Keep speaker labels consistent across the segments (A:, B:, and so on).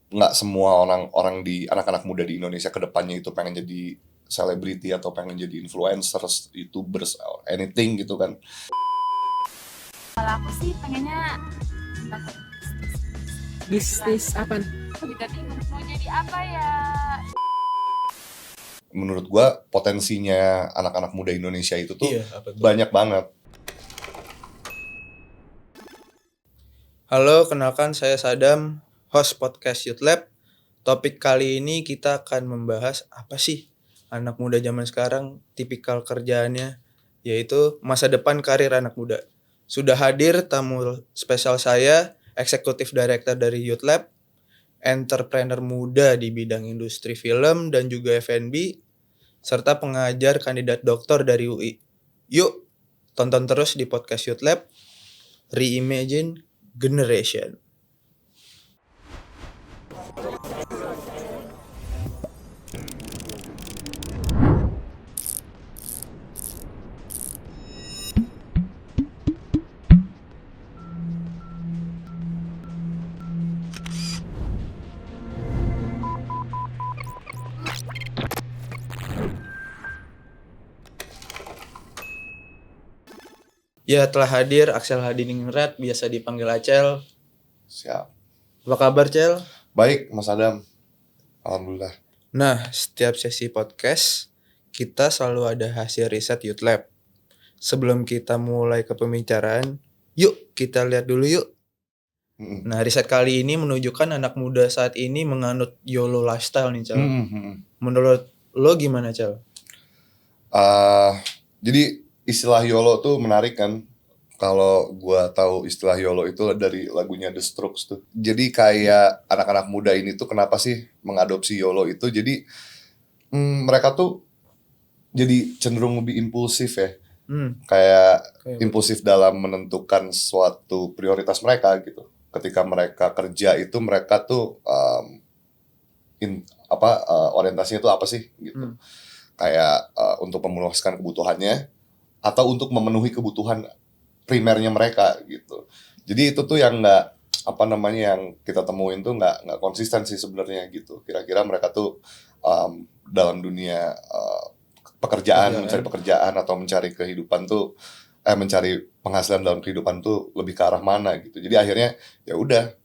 A: nggak semua orang di anak-anak muda di Indonesia kedepannya itu pengen jadi selebriti atau pengen jadi influencers, YouTubers, or anything gitu kan.
B: Kalau aku sih pengennya dapat
C: Bisnis apa?
B: kita bingung mau jadi apa ya.
A: Menurut gua potensinya anak-anak muda Indonesia itu tuh
D: apa tuh?
A: banyak banget.
D: Halo, kenalkan saya Sadam, host podcast Youth Lab. Topik kali ini kita akan membahas apa sih anak muda zaman sekarang, tipikal kerjaannya, yaitu masa depan karir anak muda. Sudah hadir tamu spesial saya, Eksekutif Director dari Youth Lab, entrepreneur muda di bidang industri film dan juga F&B, serta pengajar kandidat doktor dari UI. Yuk, tonton terus di podcast Youth Lab, Reimagine Generation. Ya, telah hadir Axel Hadiningrat, biasa dipanggil Acel.
A: Siap.
D: Apa kabar, Cel?
A: Baik, Mas Adam. Alhamdulillah.
D: Nah, setiap sesi podcast, kita selalu ada hasil riset Youth Lab. Sebelum kita mulai ke pembicaraan, yuk kita lihat dulu yuk. Nah, riset kali ini menunjukkan anak muda saat ini menganut YOLO lifestyle nih, Cel. Menurut lo gimana, Cel?
A: Jadi istilah YOLO tuh menarik kan. Kalau gua tahu istilah YOLO itu dari lagunya The Strokes tuh. Jadi kayak anak-anak muda ini tuh kenapa sih mengadopsi YOLO itu? Jadi mereka tuh jadi cenderung lebih impulsif ya. Kayak impulsif dalam menentukan suatu prioritas mereka gitu. Ketika mereka kerja itu mereka tuh orientasinya tuh apa sih gitu. Kayak untuk memuaskan kebutuhannya atau untuk memenuhi kebutuhan primernya mereka gitu. Jadi itu tuh yang yang kita temuin tuh nggak konsisten sih sebenarnya gitu. Kira-kira mereka tuh dalam dunia pekerjaan, mencari pekerjaan atau mencari kehidupan tuh mencari penghasilan dalam kehidupan tuh lebih ke arah mana gitu. Jadi akhirnya ya udah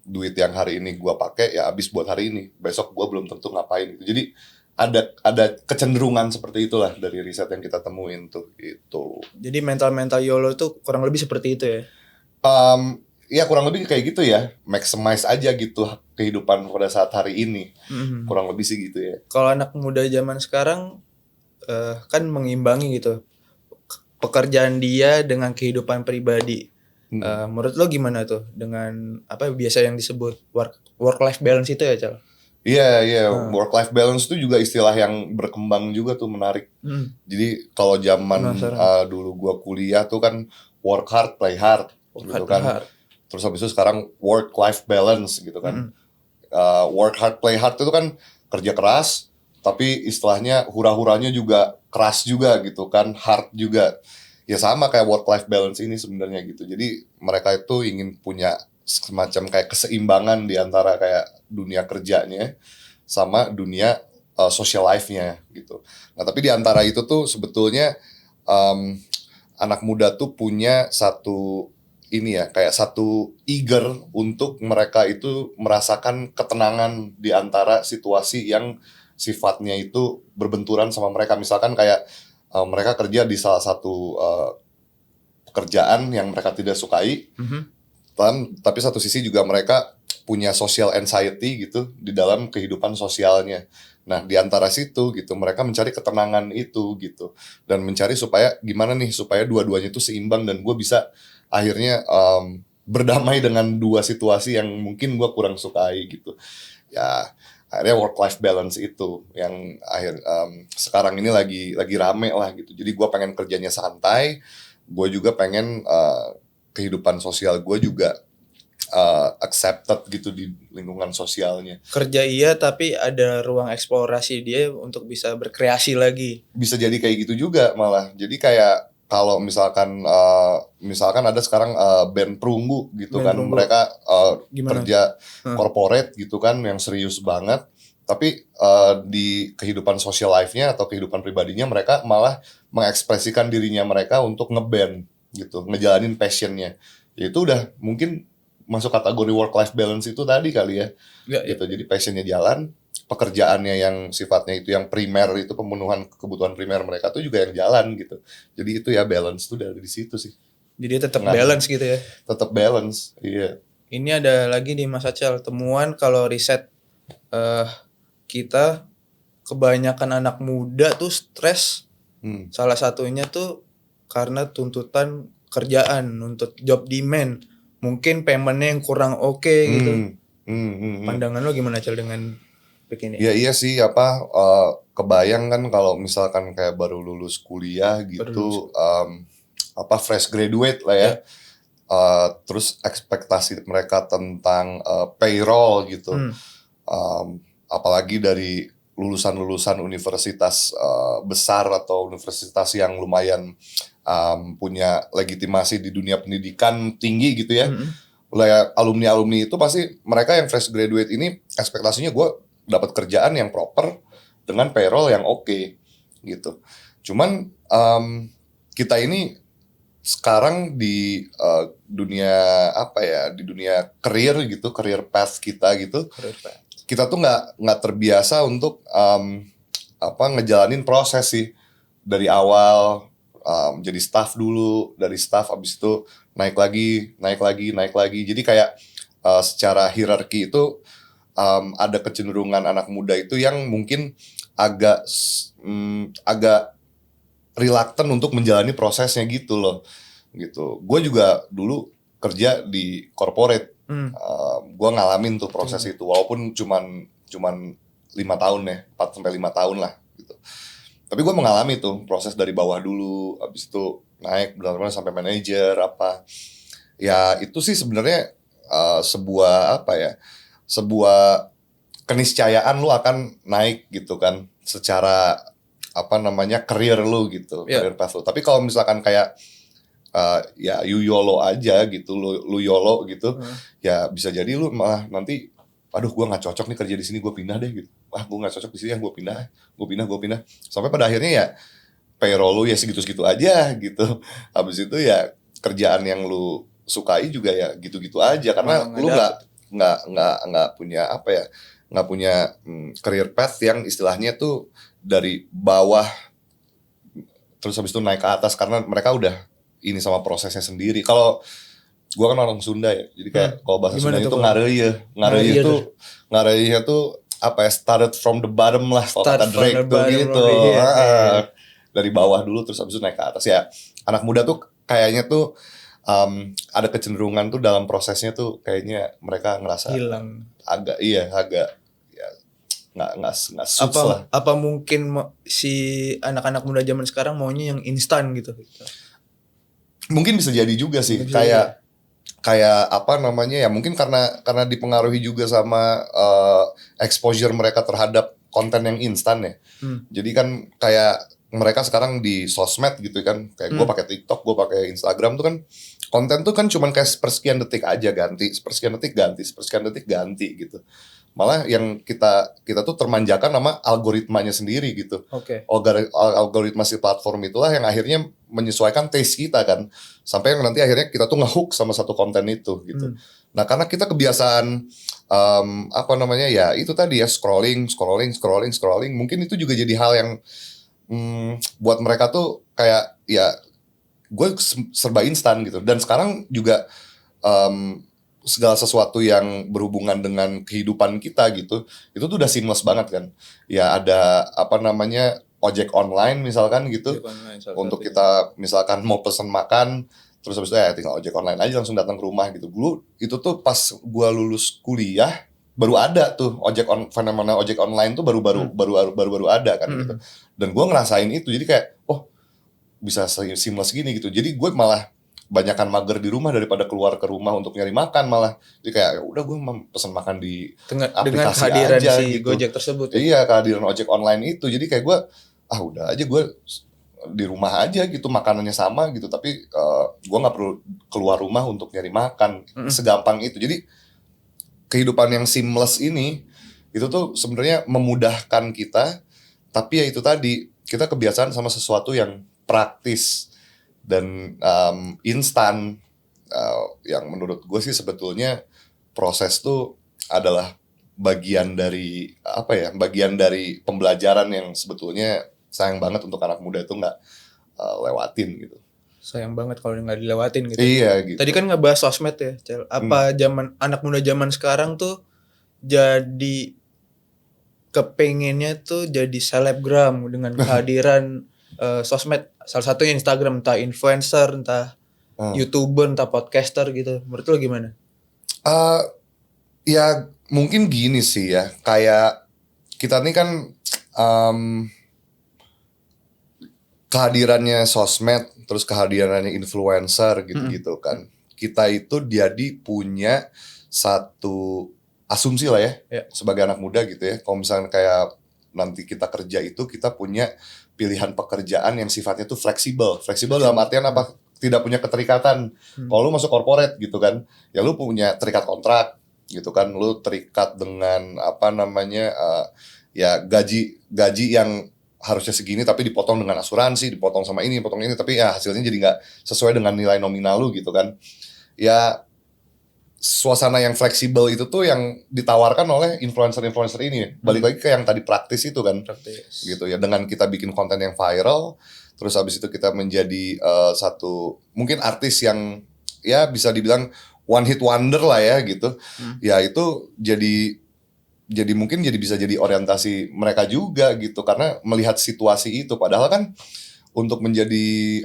A: duit yang hari ini gua pakai ya habis buat hari ini. Besok gua belum tentu ngapain gitu. Jadi ada kecenderungan seperti itulah dari riset yang kita temuin tuh gitu.
D: Jadi mental YOLO tuh kurang lebih seperti itu ya?
A: Ya kurang lebih kayak gitu ya, maximize aja gitu kehidupan pada saat hari ini. Kurang lebih sih gitu ya.
D: Kalau anak muda zaman sekarang kan mengimbangi gitu pekerjaan dia dengan kehidupan pribadi. Menurut lo gimana tuh dengan apa biasa yang disebut work life balance itu ya, Cal?
A: Iya, work life balance itu juga istilah yang berkembang juga tuh, menarik. Jadi kalau zaman dulu gua kuliah tuh kan work hard play hard gitu kan. Terus habis itu sekarang work life balance gitu kan. Work hard play hard itu kan kerja keras tapi istilahnya hura-huranya juga keras juga gitu kan, hard juga. Ya sama kayak work life balance ini sebenarnya gitu. Jadi mereka itu ingin punya semacam kayak keseimbangan di antara kayak dunia kerjanya sama dunia social life-nya gitu. Nah, tapi di antara itu tuh sebetulnya anak muda tuh punya satu kayak satu eager untuk mereka itu merasakan ketenangan di antara situasi yang sifatnya itu berbenturan sama mereka. Misalkan kayak mereka kerja di salah satu pekerjaan yang mereka tidak sukai. Tapi satu sisi juga mereka punya social anxiety gitu di dalam kehidupan sosialnya. Nah, di antara situ gitu mereka mencari ketenangan itu gitu dan mencari supaya gimana nih supaya dua-duanya itu seimbang dan gue bisa akhirnya berdamai dengan dua situasi yang mungkin gue kurang sukai gitu. Ya, akhirnya work life balance itu yang sekarang ini lagi rame lah gitu. Jadi gue pengen kerjanya santai, gue juga pengen kehidupan sosial gue juga accepted gitu di lingkungan sosialnya.
D: Kerja iya tapi ada ruang eksplorasi dia untuk bisa berkreasi lagi.
A: Bisa jadi kayak gitu juga malah. Jadi kayak kalau misalkan ada sekarang band perunggu gitu
D: Band
A: kan,
D: perunggu.
A: mereka
D: Gimana?
A: kerja corporate gitu kan, yang serius banget. Tapi di kehidupan social life-nya atau kehidupan pribadinya mereka malah mengekspresikan dirinya mereka untuk ngeband gitu, ngejalanin passion-nya. Ya itu udah mungkin masuk kategori work life balance itu tadi kali ya. Gitu. Jadi passion-nya jalan, pekerjaannya yang sifatnya itu yang primer, itu pemenuhan kebutuhan primer mereka tuh juga yang jalan gitu. Jadi itu ya balance tuh dari situ sih.
D: Jadi tetap balance gitu ya.
A: Tetap balance. Iya.
D: Ini ada lagi nih Mas Acel, temuan kalau riset kita kebanyakan anak muda tuh stres. Salah satunya tuh karena tuntutan kerjaan, nuntut job demand. Mungkin paymentnya yang kurang oke gitu. Pandangan lo gimana Cel dengan begini?
A: Ya iya sih, kebayang kan kalau misalkan kayak baru lulus kuliah gitu, fresh graduate lah ya. Terus ekspektasi mereka tentang payroll gitu. Apalagi dari lulusan lulusan besar atau universitas yang lumayan punya legitimasi di dunia pendidikan tinggi gitu ya. Alumni itu pasti mereka yang fresh graduate ini ekspektasinya gue dapat kerjaan yang proper dengan payroll yang oke gitu. Cuman kita ini sekarang di dunia di dunia career gitu, career path kita gitu, kita tuh nggak terbiasa untuk ngejalanin proses sih dari awal. Jadi staff dulu, dari staff abis itu naik lagi. Jadi kayak secara hierarki itu ada kecenderungan anak muda itu yang mungkin agak reluctant untuk menjalani prosesnya gitu loh. Gitu. Gue juga dulu kerja di corporate. Gue ngalamin tuh proses itu, walaupun cuman 5 tahun ya, 4 sampai 5 tahun lah gitu. Tapi gue mengalami tuh proses dari bawah dulu, habis itu naik benar-benar sampai manajer apa. Ya itu sih sebenarnya sebuah keniscayaan lu akan naik gitu kan, secara career lu gitu, career path lu. Tapi kalau misalkan kayak you YOLO aja gitu, lu YOLO gitu, ya bisa jadi lu malah nanti, aduh gue nggak cocok nih kerja di sini, gue pindah deh gitu. Wah gue nggak cocok di sini, gue pindah. Sampai pada akhirnya ya payroll lu ya segitu-segitu aja gitu. Habis itu ya kerjaan yang lu sukai juga ya gitu-gitu aja, karena lu nggak punya career path yang istilahnya tuh dari bawah terus habis itu naik ke atas, karena mereka udah ini sama prosesnya sendiri. Kalau gua kan orang Sunda ya, jadi kayak kalau bahasa Sunda itu ngareuyeun tuh started from the bottom lah, kalau kata Drake tuh gitu. Dari bawah dulu terus habis itu naik ke atas. Ya anak muda tuh kayaknya tuh ada kecenderungan tuh dalam prosesnya tuh kayaknya mereka ngerasa
D: hilang,
A: agak ya nggak suits lah.
D: Apa mungkin si anak-anak muda zaman sekarang maunya yang instan gitu?
A: Mungkin bisa jadi juga sih, kayak ya mungkin karena dipengaruhi juga sama exposure mereka terhadap konten yang instan ya. Jadi kan kayak mereka sekarang di sosmed gitu kan, kayak gue pakai TikTok, gue pakai Instagram tuh kan, konten tuh kan cuman kayak sepersekian detik aja ganti, sepersekian detik ganti gitu. Malah yang kita tuh termanjakan sama algoritmanya sendiri gitu. Algoritma si platform itulah yang akhirnya menyesuaikan taste kita kan, sampai nanti akhirnya kita tuh ngehook sama satu konten itu gitu. Nah karena kita kebiasaan ya itu tadi ya scrolling, mungkin itu juga jadi hal yang buat mereka tuh kayak ya gue serba instan gitu. Dan sekarang juga segala sesuatu yang berhubungan dengan kehidupan kita gitu, itu tuh udah seamless banget kan. Ya ada ojek online misalkan gitu, untuk kita misalkan mau pesen makan, terus habis itu ya tinggal ojek online aja langsung datang ke rumah gitu. Dulu itu tuh pas gua lulus kuliah baru ada tuh fenomena ojek online tuh baru ada kan gitu. Dan gua ngerasain itu, jadi kayak bisa seamless gini gitu. Jadi gue malah banyakan mager di rumah daripada keluar ke rumah untuk nyari makan malah. Jadi kayak udah gue pesen makan di aplikasi
D: dengan kehadiran
A: aja
D: si
A: gitu.
D: Gojek tersebut.
A: Iya, kehadiran ojek online itu. Jadi kayak gue udah aja gue di rumah aja gitu, makanannya sama gitu, tapi gue nggak perlu keluar rumah untuk nyari makan, segampang itu. Jadi kehidupan yang seamless ini itu tuh sebenarnya memudahkan kita, tapi ya itu tadi kita kebiasaan sama sesuatu yang praktis dan instan, yang menurut gue sih sebetulnya proses tuh adalah bagian dari bagian dari pembelajaran yang sebetulnya sayang banget untuk anak muda itu nggak lewatin gitu.
D: Sayang banget kalau nggak dilewatin gitu.
A: Iya gitu.
D: Tadi kan ngebahas sosmed ya, Cel. Apa anak muda zaman sekarang tuh jadi kepengennya tuh jadi selebgram dengan kehadiran sosmed, salah satunya Instagram, entah influencer, entah YouTuber, entah podcaster gitu. Menurut lo gimana?
A: Ya mungkin gini sih ya, kayak kita nih kan kehadirannya sosmed, terus kehadirannya influencer gitu-gitu kan. Kita itu jadi punya satu asumsi lah ya, sebagai anak muda gitu ya. Kalau misalnya kayak nanti kita kerja itu, kita punya pilihan pekerjaan yang sifatnya tuh fleksibel. Fleksibel dalam artian apa? Tidak punya keterikatan. Kalau lu masuk corporate gitu kan, ya lu punya terikat kontrak gitu kan. Lu terikat dengan ya gaji yang harusnya segini tapi dipotong dengan asuransi, dipotong sama ini, dipotong ini, tapi ya hasilnya jadi nggak sesuai dengan nilai nominal lu gitu kan. Ya suasana yang fleksibel itu tuh yang ditawarkan oleh influencer-influencer ini. Balik lagi ke yang tadi praktis itu kan. Praktis. Gitu ya, dengan kita bikin konten yang viral, terus habis itu kita menjadi satu mungkin artis yang ya bisa dibilang one hit wonder lah ya gitu. Ya itu jadi mungkin bisa jadi orientasi mereka juga gitu, karena melihat situasi itu. Padahal kan untuk menjadi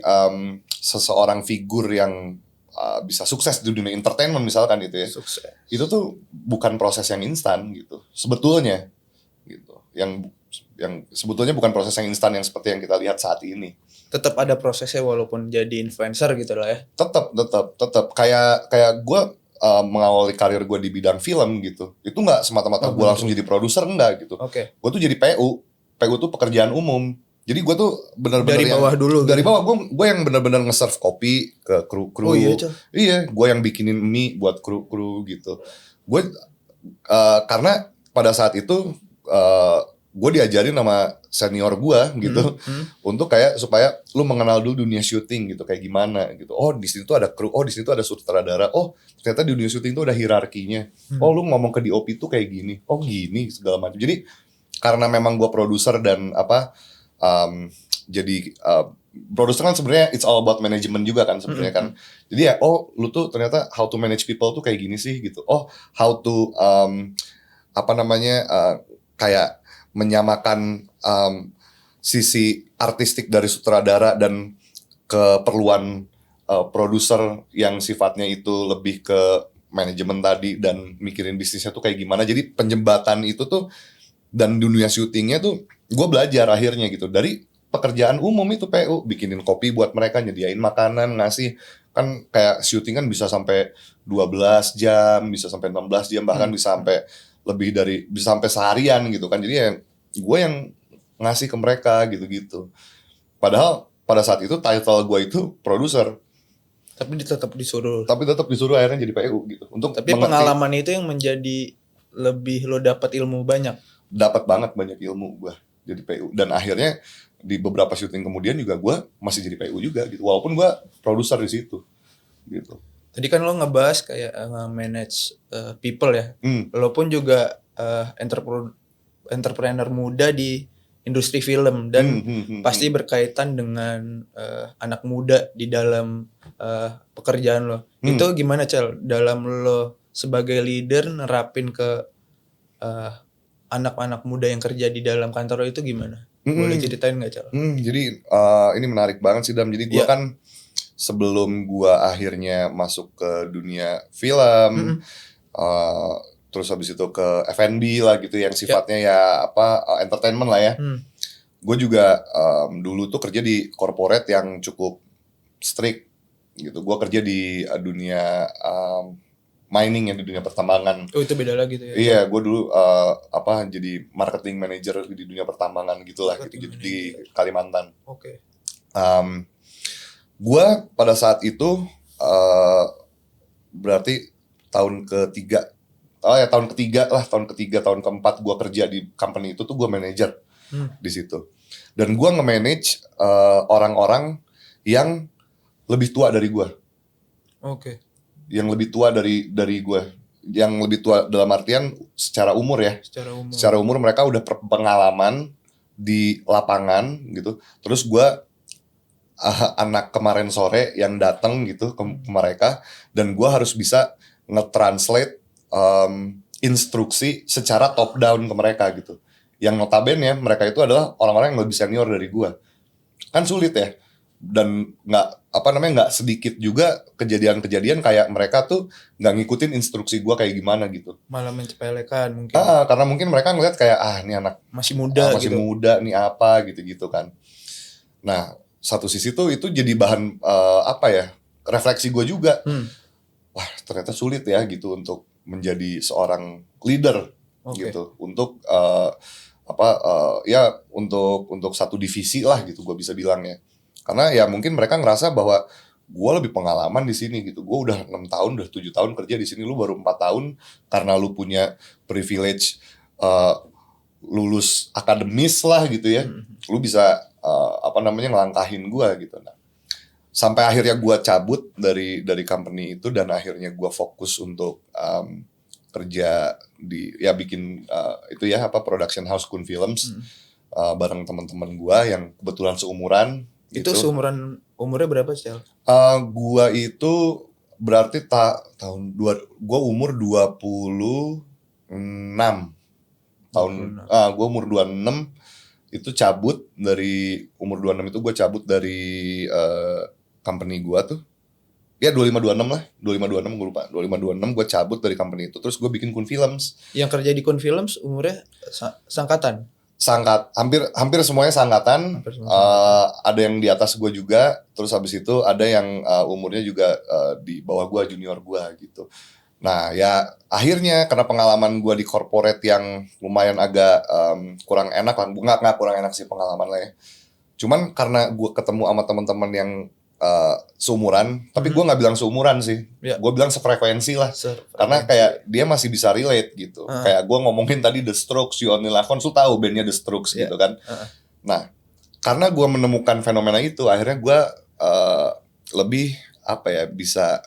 A: seseorang figur yang bisa sukses di dunia entertainment misalkan gitu ya, sukses. Itu tuh bukan proses yang instan gitu sebetulnya gitu, yang sebetulnya bukan proses yang instan yang seperti yang kita lihat saat ini.
D: Tetap ada prosesnya walaupun jadi influencer gitu lah ya.
A: Tetap kayak gue mengawali karir gue di bidang film gitu, itu nggak semata-mata gue langsung jadi produser, enggak gitu. Gue tuh jadi PU tuh pekerjaan umum. Jadi gue tuh benar-benar
D: dari bawah dulu.
A: Dari bawah gue yang benar-benar nge-serve kopi ke kru.
D: Oh iya,
A: iya, gue yang bikinin mie buat kru gitu. Gue karena pada saat itu gue diajarin sama senior gue gitu, untuk kayak supaya lu mengenal dulu dunia syuting gitu, kayak gimana gitu. Oh di sini tuh ada kru, oh di sini tuh ada sutradara, oh ternyata di dunia syuting tuh ada hierarkinya. Oh lu ngomong ke DOP tuh kayak gini, oh gini segala macam. Jadi karena memang gue produser dan jadi produser kan sebenarnya it's all about management juga kan sebenarnya kan. Jadi ya lu tuh ternyata how to manage people tuh kayak gini sih gitu. Oh how to kayak menyamakan sisi artistik dari sutradara dan keperluan produser yang sifatnya itu lebih ke manajemen tadi dan mikirin bisnisnya tuh kayak gimana. Jadi penjembatan itu tuh dan dunia syutingnya tuh gue belajar akhirnya gitu dari pekerjaan umum itu, PU, bikinin kopi buat mereka, nyediain makanan, ngasih. Kan kayak syuting kan bisa sampai 12 jam, bisa sampai 16 jam, bahkan bisa sampai lebih dari, bisa sampai seharian gitu kan. Jadi ya gue yang ngasih ke mereka gitu-gitu. Padahal pada saat itu title gue itu produser.
D: Tapi tetap disuruh
A: akhirnya jadi PU gitu.
D: Tapi pengalaman itu yang menjadi lebih lo dapat ilmu banyak.
A: Dapat banget banyak ilmu gue jadi PU, dan akhirnya di beberapa syuting kemudian juga gue masih jadi PU juga gitu, walaupun gue produser di situ gitu.
D: Tadi kan lo ngebahas kayak manage people ya. Lo pun juga entrepreneur muda di industri film dan pasti berkaitan dengan anak muda di dalam pekerjaan lo. Itu gimana, Cel, dalam lo sebagai leader nerapin ke anak-anak muda yang kerja di dalam kantor lo itu gimana? Boleh ceritain nggak, Cel?
A: Jadi ini menarik banget sih, Dam. Jadi gue kan sebelum gue akhirnya masuk ke dunia film, terus habis itu ke F&B lah gitu, yang sifatnya entertainment lah ya. Gue juga dulu tuh kerja di corporate yang cukup strict gitu. Gue kerja di dunia mining, ya, di dunia pertambangan.
D: Oh, itu beda lagi tuh ya?
A: Iya, gue dulu jadi marketing manager di dunia pertambangan gitulah gitu, di Kalimantan.
D: Oke.
A: Gue pada saat itu berarti tahun ketiga tahun keempat gue kerja di company itu tuh gue manajer di situ, dan gue nge-manage orang-orang yang lebih tua dari gue.
D: Oke.
A: Yang lebih tua dari gue, yang lebih tua dalam artian secara umur ya. Secara umur mereka udah pengalaman di lapangan gitu. Terus gue anak kemarin sore yang datang gitu ke mereka, dan gue harus bisa nge-translate instruksi secara top down ke mereka gitu. Yang notabene mereka itu adalah orang-orang yang lebih senior dari gue. Kan sulit ya. Dan nggak sedikit juga kejadian-kejadian kayak mereka tuh nggak ngikutin instruksi gue kayak gimana gitu,
D: malah mencepelekan mungkin.
A: Karena mungkin mereka ngeliat kayak ini anak
D: masih muda
A: nih apa gitu kan. Nah satu sisi tuh itu jadi bahan refleksi gue juga. Wah ternyata sulit ya gitu untuk menjadi seorang leader gitu, untuk untuk satu divisi lah gitu gue bisa bilangnya. Karena ya mungkin mereka ngerasa bahwa gue lebih pengalaman di sini gitu. Gue udah 6 tahun, udah 7 tahun kerja di sini. Lu baru 4 tahun karena lu punya privilege lulus akademis lah gitu ya. Lu bisa ngelangkahin gue gitu. Nah, sampai akhirnya gue cabut dari company itu, dan akhirnya gue fokus untuk kerja di bikin production house Kun Films bareng teman-teman gue yang kebetulan seumuran.
D: Itu umurnya berapa sih?
A: Gua itu berarti gua umur 26 tahun. Gua umur 26 itu cabut dari umur 26 itu gua cabut dari company gua tuh. Ya 25-26 lah, 25-26 gue lupa. 25-26 gue cabut dari company itu, terus gue bikin Kun Films.
D: Yang kerja di Kun Films umurnya sangkatan?
A: Hampir semuanya sangkatan. Ada yang di atas gue juga, terus habis itu ada yang umurnya juga di bawah gue, junior gue gitu. Nah ya akhirnya karena pengalaman gue di corporate yang lumayan agak kurang enak lah, nggak kurang enak sih pengalaman lah ya. Cuman karena gue ketemu sama teman-teman yang seumuran, tapi gue nggak bilang seumuran sih, gue bilang sefrekuensi lah, karena kayak dia masih bisa relate gitu. Kayak gue ngomongin tadi The Strokes, You Only Live Once, lu tahu bandnya The Strokes gitu kan. Nah karena gue menemukan fenomena itu, akhirnya gue lebih bisa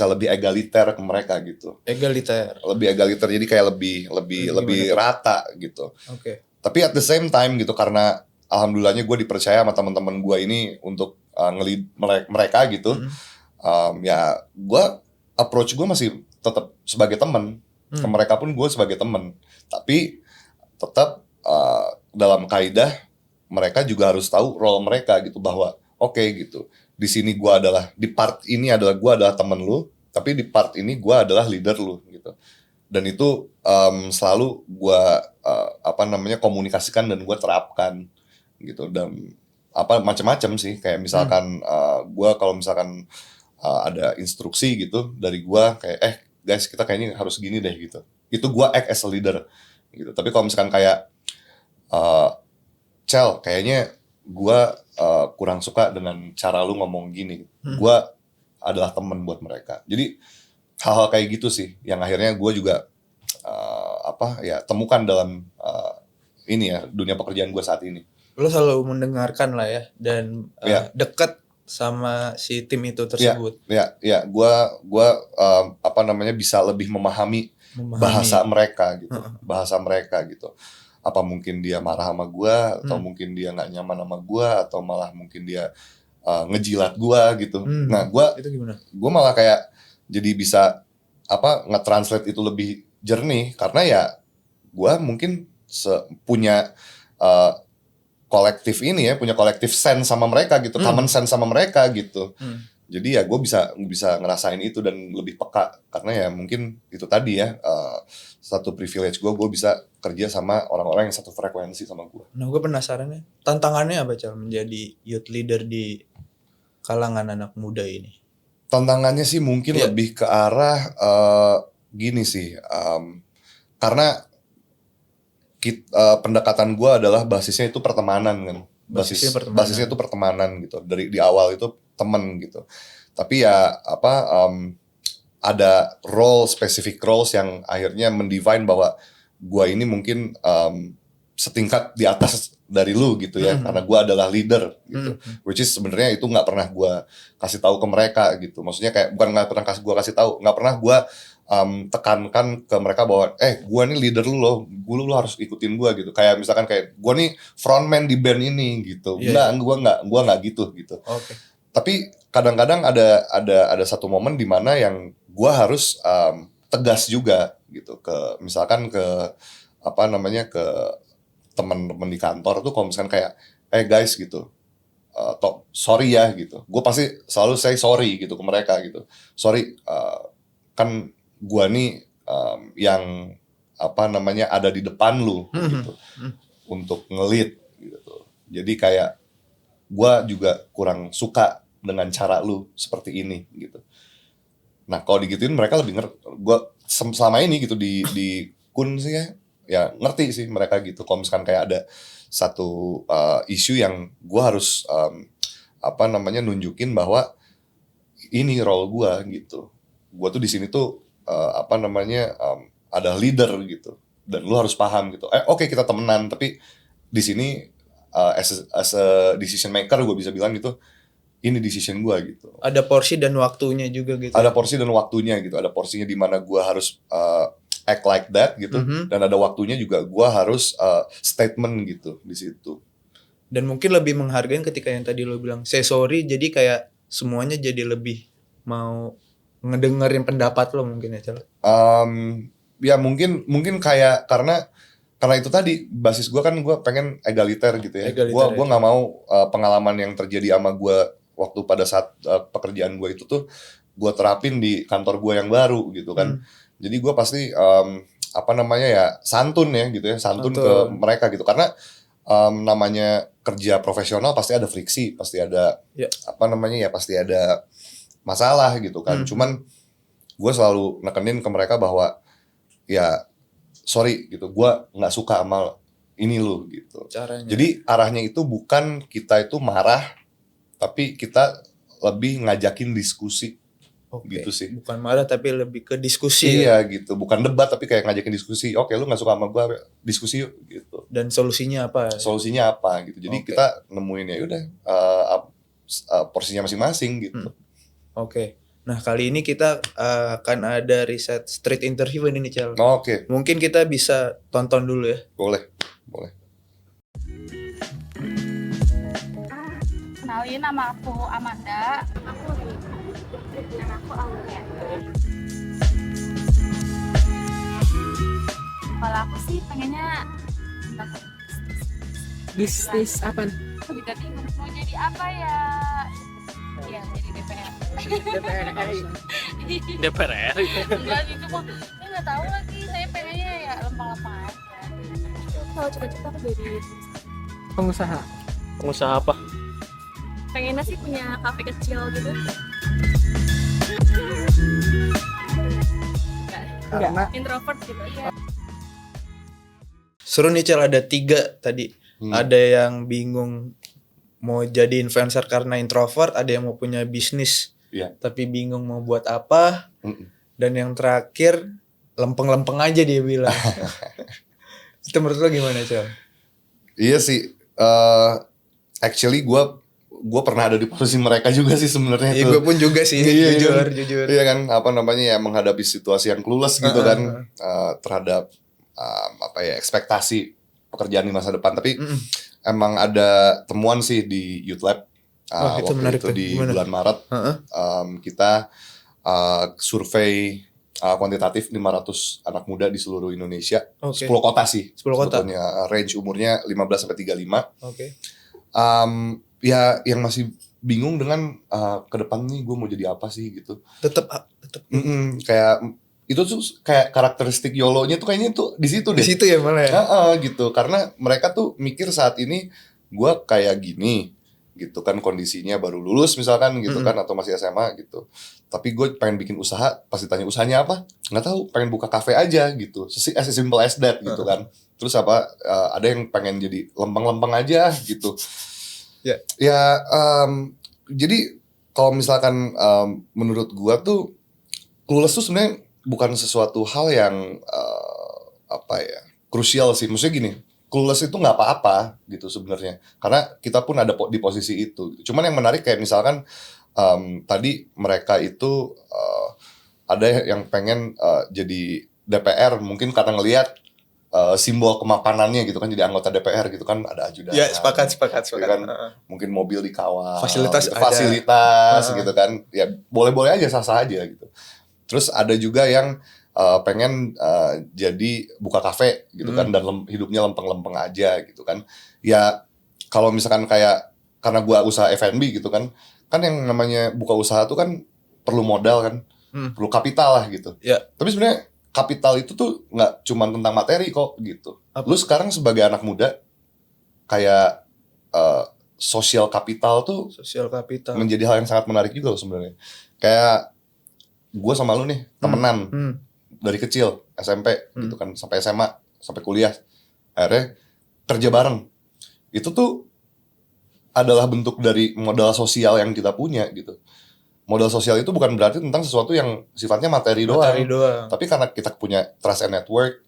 A: lebih egaliter ke mereka gitu. Lebih egaliter, jadi kayak lebih rata gitu. Tapi at the same time gitu, karena alhamdulillahnya gue dipercaya sama teman-teman gue ini untuk nge-lead mereka gitu. Ya gue approach gue masih tetap sebagai teman. Ke mereka pun gue sebagai teman. Tapi tetap dalam kaidah mereka juga harus tahu role mereka gitu, bahwa oke gitu, di sini gue adalah, di part ini adalah gue adalah temen lu, tapi di part ini gue adalah leader lu gitu. Dan itu selalu gue komunikasikan dan gue terapkan gitu. Dan macam-macam sih, kayak misalkan gue kalau misalkan ada instruksi gitu dari gue kayak guys kita kayaknya harus gini deh gitu, itu gue act as a leader gitu. Tapi kalau misalkan kayak Cel kayaknya gue kurang suka dengan cara lu ngomong gini, gue adalah temen buat mereka. Jadi hal-hal kayak gitu sih yang akhirnya gue juga temukan dalam dunia pekerjaan gue saat ini.
D: Lo selalu mendengarkan lah ya, dan dekat sama si tim itu tersebut.
A: Gue bisa lebih memahami bahasa mereka gitu, Apa mungkin dia marah sama gue, atau mungkin dia nggak nyaman sama gue, atau malah mungkin dia ngejilat gue gitu. Nah gue malah kayak jadi bisa nge-translate itu lebih jernih, karena ya gue mungkin punya kolektif punya kolektif sense sama mereka gitu, common sense sama mereka gitu. Jadi ya gue bisa ngerasain itu dan lebih peka, karena ya mungkin itu tadi ya satu privilege gue bisa kerja sama orang-orang yang satu frekuensi sama gue.
D: Nah gue penasaran ya, tantangannya apa Cal menjadi youth leader di kalangan anak muda ini?
A: Tantangannya sih mungkin lebih ke arah gini sih, karena pendekatan gue adalah basisnya itu pertemanan kan. basisnya itu pertemanan gitu. Dari di awal itu temen gitu. Tapi ya ada specific roles yang akhirnya mendefine bahwa gua ini mungkin setingkat di atas dari lu gitu ya, karena gua adalah leader gitu. Which is sebenarnya itu nggak pernah gua kasih tahu ke mereka gitu. Maksudnya kayak bukan nggak pernah gua kasih tahu, nggak pernah gua tekankan ke mereka bahwa gua nih leader lu loh, lu harus ikutin gua gitu. Kayak misalkan kayak gua nih frontman di band ini gitu. Gua nggak gitu.
D: Okay.
A: Tapi kadang-kadang ada satu momen di mana yang gua harus tegas juga gitu ke misalkan ke ke teman-teman di kantor tuh, kalau misalkan kayak guys gitu, sorry ya gitu, gue pasti selalu say sorry gitu ke mereka gitu. Sorry, kan gue nih yang ada di depan lu gitu untuk nge-lead gitu. Jadi kayak gue juga kurang suka dengan cara lu seperti ini gitu. Nah kalau digituin mereka lebih ngerti. Gue selama ini gitu di Kun sih ya ngerti sih mereka gitu. Kalau misalkan kayak ada satu isu yang gue harus nunjukin bahwa ini role gue gitu. Gue tuh di sini tuh ada leader gitu. Dan lu harus paham gitu. Oke, kita temenan, tapi di sini as a decision maker gue bisa bilang gitu, ini decision gue gitu.
D: Ada porsi dan waktunya juga gitu.
A: Ada porsi dan waktunya gitu. Ada porsinya di mana gue harus act like that gitu, dan ada waktunya juga gue harus statement gitu di situ.
D: Dan mungkin lebih menghargai ketika yang tadi lo bilang say sorry, jadi kayak semuanya jadi lebih mau ngedengerin pendapat lo mungkin ya Cel.
A: Ya mungkin kayak karena itu tadi basis gue kan gue pengen egaliter gitu ya. Gue nggak mau pengalaman yang terjadi sama gue waktu pada saat pekerjaan gue itu tuh gue terapin di kantor gue yang baru gitu kan. Jadi gue pasti santun ya gitu ya, santun ke mereka gitu, karena namanya kerja profesional pasti ada friksi, pasti ada pasti ada masalah gitu kan. Cuman gue selalu nekenin ke mereka bahwa ya sorry gitu, gue nggak suka sama ini lu gitu. Caranya. Jadi arahnya itu bukan kita itu marah, tapi kita lebih ngajakin diskusi. Gitu sih.
D: Bukan marah tapi lebih ke diskusi.
A: Iya gitu, bukan debat tapi kayak ngajakin diskusi. Oke, lu nggak suka sama gue, diskusi yuk gitu.
D: Dan solusinya apa?
A: Solusinya apa gitu. Jadi kita nemuin ya udah porsinya masing-masing gitu.
D: Oke. Nah kali ini kita akan ada riset street interview ini Cel.
A: Oke.
D: Mungkin kita bisa tonton dulu ya.
A: Boleh.
B: Kenalin, nama aku Amanda. Nama aku Aulia. Kalau aku sih pengennya
C: bisnis apa?
B: jadi mau jadi apa ya? Ya jadi DPR.
E: DPR RI.
B: Enggak gitu kok. Saya nggak tahu lagi. Saya pengennya ya lempeng-lempeng aja. Kalau cita-cita aku jadi
C: Pengusaha.
E: Pengusaha apa?
B: pengennya sih punya kafe kecil gitu.
C: Enggak.
B: Introvert gitu ya.
D: Seru nih Cel, ada 3 tadi. Ada yang bingung mau jadi influencer karena introvert, ada yang mau punya bisnis tapi bingung mau buat apa, dan yang terakhir lempeng-lempeng aja dia bilang. Itu menurut lo gimana Cel?
A: Iya sih, actually gue pernah ada di posisi mereka juga sih sebenarnya.
D: Iya gue pun juga sih, jujur.
A: Iya kan, menghadapi situasi yang clueless gitu kan, terhadap ekspektasi pekerjaan di masa depan. Tapi emang ada temuan sih di Youth Lab
D: itu
A: waktu itu di bulan Maret. Kita survei kuantitatif 500 anak muda di seluruh Indonesia. 10 kota sih. 10 kota. Sebetulnya range umurnya 15 sampai 35. Ya yang masih bingung dengan ke depan nih gue mau jadi apa sih gitu.
D: Tetap.
A: Kayak itu tuh kayak karakteristik YOLO-nya tuh kayaknya tuh di situ deh.
D: Di situ ya malah ya.
A: Gitu. Karena mereka tuh mikir saat ini gue kayak gini gitu kan, kondisinya baru lulus misalkan gitu kan, atau masih SMA gitu. Tapi gue pengen bikin usaha, pas ditanya usahanya apa, nggak tahu, pengen buka kafe aja gitu. As simple as that gitu kan. Terus ada yang pengen jadi lempeng-lempeng aja gitu. Ya, jadi kalau misalkan menurut gua tuh clueless tuh sebenarnya bukan sesuatu hal yang krusial sih. Maksudnya gini, clueless itu nggak apa-apa gitu sebenarnya, karena kita pun ada di posisi itu. Cuman yang menarik kayak misalkan tadi mereka itu ada yang pengen jadi DPR mungkin karena ngelihat simbol kemapanannya gitu kan, jadi anggota DPR gitu kan, ada ajudan.
D: Ya, sepakat.
A: Kan, mungkin mobil dikawal,
D: Fasilitas
A: gitu,
D: ada.
A: fasilitas gitu kan. Ya boleh-boleh aja, sah-sah aja gitu. Terus ada juga yang pengen jadi buka kafe gitu kan, dan hidupnya lempeng-lempeng aja gitu kan. Ya kalau misalkan kayak karena gua usaha F&B gitu kan yang namanya buka usaha tuh kan perlu modal kan, perlu kapital lah gitu.
D: Ya.
A: Tapi sebenarnya kapital itu tuh nggak cuma tentang materi kok gitu. Lu sekarang sebagai anak muda kayak sosial kapital tuh menjadi hal yang sangat menarik juga loh sebenarnya. Kayak gue sama lu nih temenan dari kecil, SMP gitu kan, sampai SMA, sampai kuliah, akhirnya kerja bareng. Itu tuh adalah bentuk dari modal sosial yang kita punya gitu. Modal sosial itu bukan berarti tentang sesuatu yang sifatnya materi doang. Tapi karena kita punya trust and network,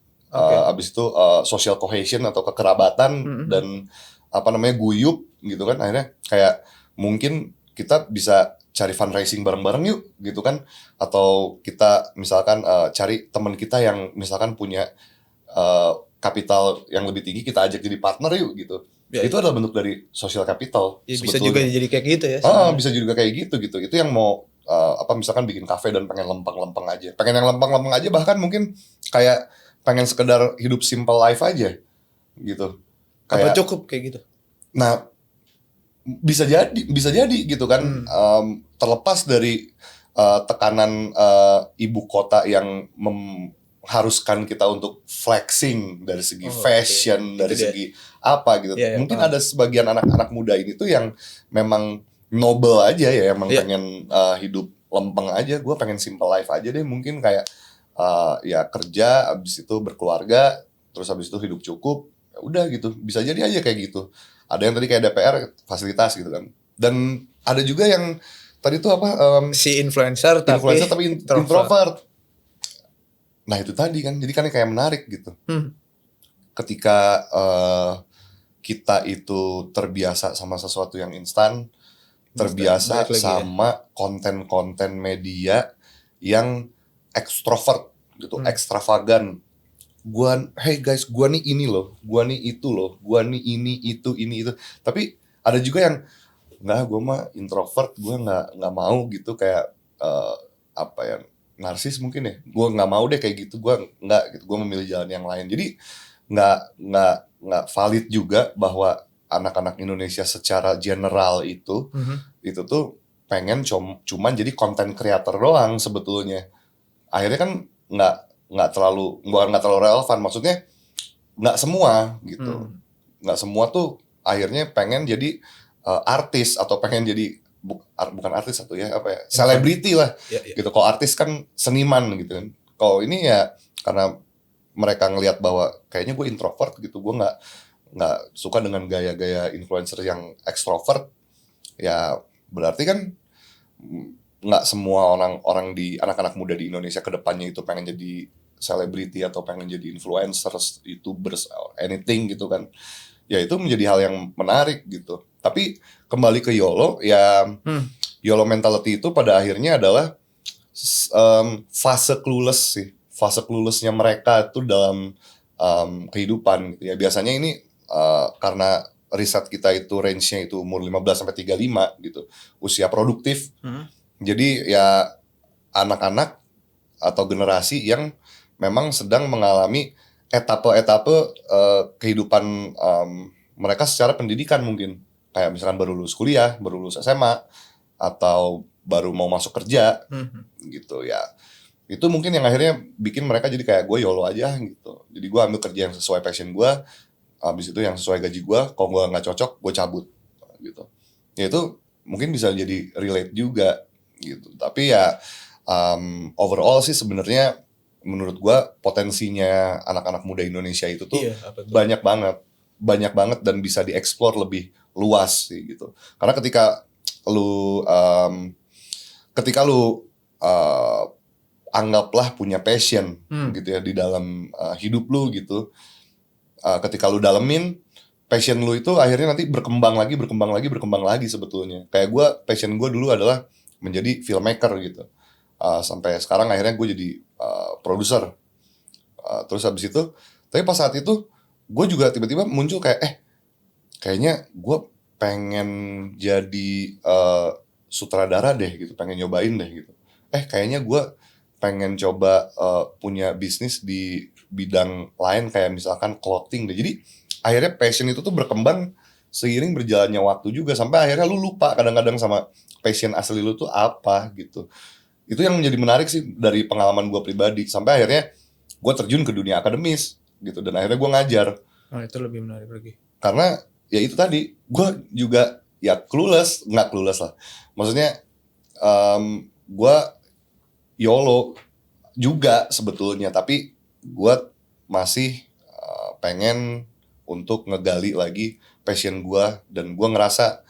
A: abis itu social cohesion atau kekerabatan dan guyup gitu kan, akhirnya kayak mungkin kita bisa cari fundraising bareng-bareng yuk gitu kan, atau kita misalkan cari teman kita yang misalkan punya kapital yang lebih tinggi, kita ajak jadi partner yuk gitu. Ya, itu adalah bentuk dari social capital.
D: Ya, bisa juga jadi kayak gitu ya.
A: Bisa juga kayak gitu. Itu yang mau misalkan bikin kafe dan pengen lempeng-lempeng aja. Pengen yang lempeng-lempeng aja, bahkan mungkin kayak pengen sekedar hidup simple life aja gitu.
D: Kayak, apa cukup kayak gitu?
A: Nah, bisa jadi gitu kan. Terlepas dari tekanan ibu kota yang haruskan kita untuk flexing dari segi fashion, dari segi apa gitu. Mungkin ada sebagian anak-anak muda ini tuh yang memang noble aja ya, emang pengen hidup lempeng aja. Gue pengen simple life aja deh, mungkin kayak ya kerja, abis itu berkeluarga, terus abis itu hidup cukup, ya udah gitu. Bisa jadi aja kayak gitu. Ada yang tadi kayak DPR, fasilitas gitu kan. Dan ada juga yang tadi tuh
D: si influencer tapi
A: introvert. Nah itu tadi kan, jadi kan kayak menarik gitu. Ketika kita itu terbiasa sama sesuatu yang instan, terbiasa sama konten-konten media yang ekstrovert gitu, ekstravagan. Hey guys, gua nih ini loh, gua nih itu loh, gua nih ini itu. Tapi ada juga yang nggak, gua mah introvert, gua nggak mau gitu, kayak narsis mungkin ya, gue nggak mau deh kayak gitu, gue nggak gitu, gue memilih jalan yang lain. Jadi nggak valid juga bahwa anak-anak Indonesia secara general itu tuh pengen cuman jadi content creator doang sebetulnya. Akhirnya kan nggak terlalu relevan, maksudnya nggak semua gitu, nggak semua tuh akhirnya pengen jadi artis atau pengen jadi bukan artis selebriti lah gitu. Kalau artis kan seniman gitu kan. Kalau ini ya karena mereka ngelihat bahwa kayaknya gue introvert gitu, gue nggak suka dengan gaya-gaya influencer yang ekstrovert, ya berarti kan nggak semua orang di anak-anak muda di Indonesia kedepannya itu pengen jadi selebriti atau pengen jadi influencer, YouTubers, anything gitu kan. Ya itu menjadi hal yang menarik gitu. Tapi kembali ke YOLO, ya YOLO mentality itu pada akhirnya adalah fase clueless sih. Fase cluelessnya mereka itu dalam kehidupan gitu ya. Biasanya ini karena riset kita itu range-nya itu umur 15 sampai 35 gitu. Usia produktif. Jadi ya anak-anak atau generasi yang memang sedang mengalami etape-etape kehidupan mereka secara pendidikan mungkin. Kayak misalkan baru lulus kuliah, baru lulus SMA, atau baru mau masuk kerja gitu ya. Itu mungkin yang akhirnya bikin mereka jadi kayak gue YOLO aja gitu. Jadi gue ambil kerja yang sesuai passion gue, habis itu yang sesuai gaji gue, kalau gue nggak cocok gue cabut gitu. Ya itu mungkin bisa jadi relate juga gitu. Tapi ya overall sih sebenarnya menurut gue potensinya anak-anak muda Indonesia itu tuh banyak banget dan bisa dieksplor lebih luas sih gitu. Karena ketika lu anggaplah punya passion gitu ya di dalam hidup lu gitu. Ketika lu dalemin passion lu itu akhirnya nanti berkembang lagi sebetulnya. Kayak gue, passion gue dulu adalah menjadi filmmaker gitu. Sampai sekarang akhirnya gue jadi produser. Terus habis itu, tapi pas saat itu gue juga tiba-tiba muncul kayak kayaknya gue pengen jadi sutradara deh gitu, pengen nyobain deh gitu. Kayaknya gue pengen coba punya bisnis di bidang lain kayak misalkan clothing deh. Jadi akhirnya passion itu tuh berkembang seiring berjalannya waktu juga, sampai akhirnya lu lupa kadang-kadang sama passion asli lu tuh apa gitu. Itu yang menjadi menarik sih dari pengalaman gue pribadi, sampai akhirnya gue terjun ke dunia akademis gitu, dan akhirnya gue ngajar.
D: Itu lebih menarik lagi.
A: Karena ya itu tadi, gue juga ya nggak clueless lah. Maksudnya gue YOLO juga sebetulnya, tapi gue masih pengen untuk ngegali lagi passion gue, dan gue ngerasa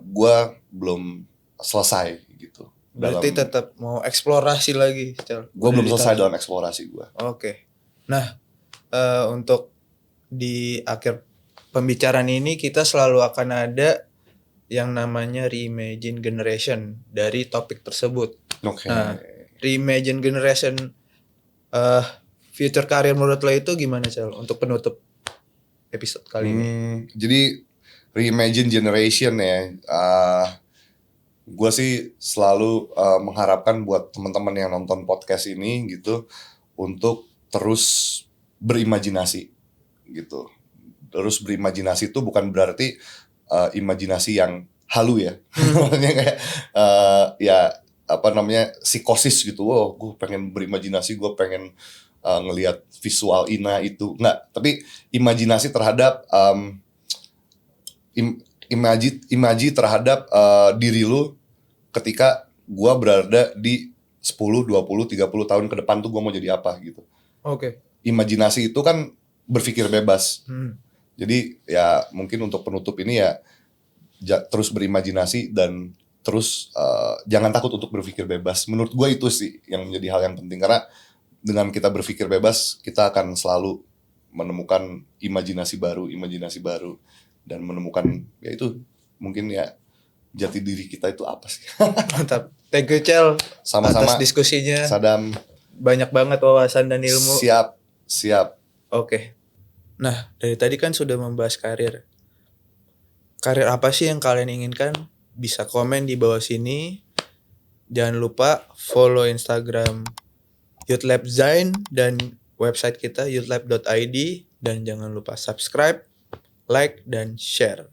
A: gue belum selesai gitu.
D: Berarti tetap mau eksplorasi lagi,
A: gue belum selesai dalam eksplorasi gue.
D: Oke. Nah, untuk di akhir pembicaraan ini kita selalu akan ada yang namanya reimagine generation dari topik tersebut.
A: Oke.
D: Nah, reimagine generation future career menurut lo itu gimana, Cel, untuk penutup episode kali ini?
A: Jadi reimagine generation ya, gue sih selalu mengharapkan buat teman-teman yang nonton podcast ini gitu untuk terus berimajinasi gitu. Terus berimajinasi itu bukan berarti imajinasi yang halu ya. Maksudnya kayak psikosis gitu. Gue pengen berimajinasi, gue pengen ngelihat visual Ina itu. Nggak, tapi imajinasi terhadap imaji terhadap diri lu ketika gue berada di 10, 20, 30 tahun ke depan tuh gue mau jadi apa gitu.
D: Oke.
A: Imajinasi itu kan berpikir bebas. Jadi ya mungkin untuk penutup ini ya terus berimajinasi dan terus jangan takut untuk berpikir bebas. Menurut gue itu sih yang menjadi hal yang penting, karena dengan kita berpikir bebas kita akan selalu menemukan imajinasi baru dan menemukan ya itu mungkin ya jati diri kita itu apa sih.
D: Mantap. Thank you, Cel,
A: sama-sama
D: atas diskusinya.
A: Sadam.
D: Banyak banget wawasan dan ilmu.
A: Siap.
D: Oke. Nah, dari tadi kan sudah membahas karir. Karir apa sih yang kalian inginkan? Bisa komen di bawah sini. Jangan lupa follow Instagram Youth Lab Zain dan website kita youthlab.id, dan jangan lupa subscribe, like, dan share.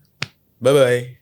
D: Bye-bye.